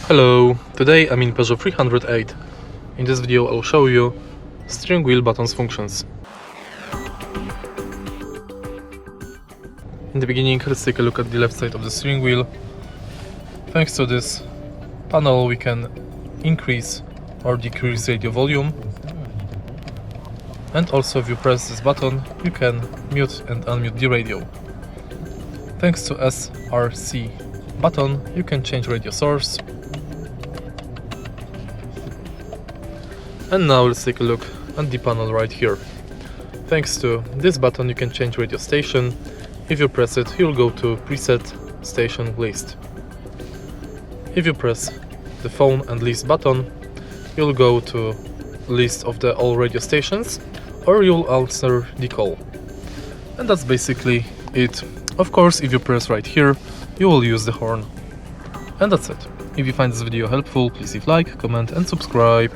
Hello, today I'm in Peugeot 308. In this video I'll show you steering wheel buttons functions. In the beginning, let's take a look at the left side of the steering wheel. Thanks to this panel we can increase or decrease radio volume, and also if you press this button you can mute and unmute the radio. Thanks to SRC button you can change radio source. And now let's take a look at the panel right here. Thanks to this button you can change radio station. If you press it, you'll go to preset station list. If you press the phone and list button, you'll go to list of the all radio stations, or you'll answer the call. And that's basically it. Of course, if you press right here, you will use the horn. And that's it. If you find this video helpful, please leave like, comment and subscribe.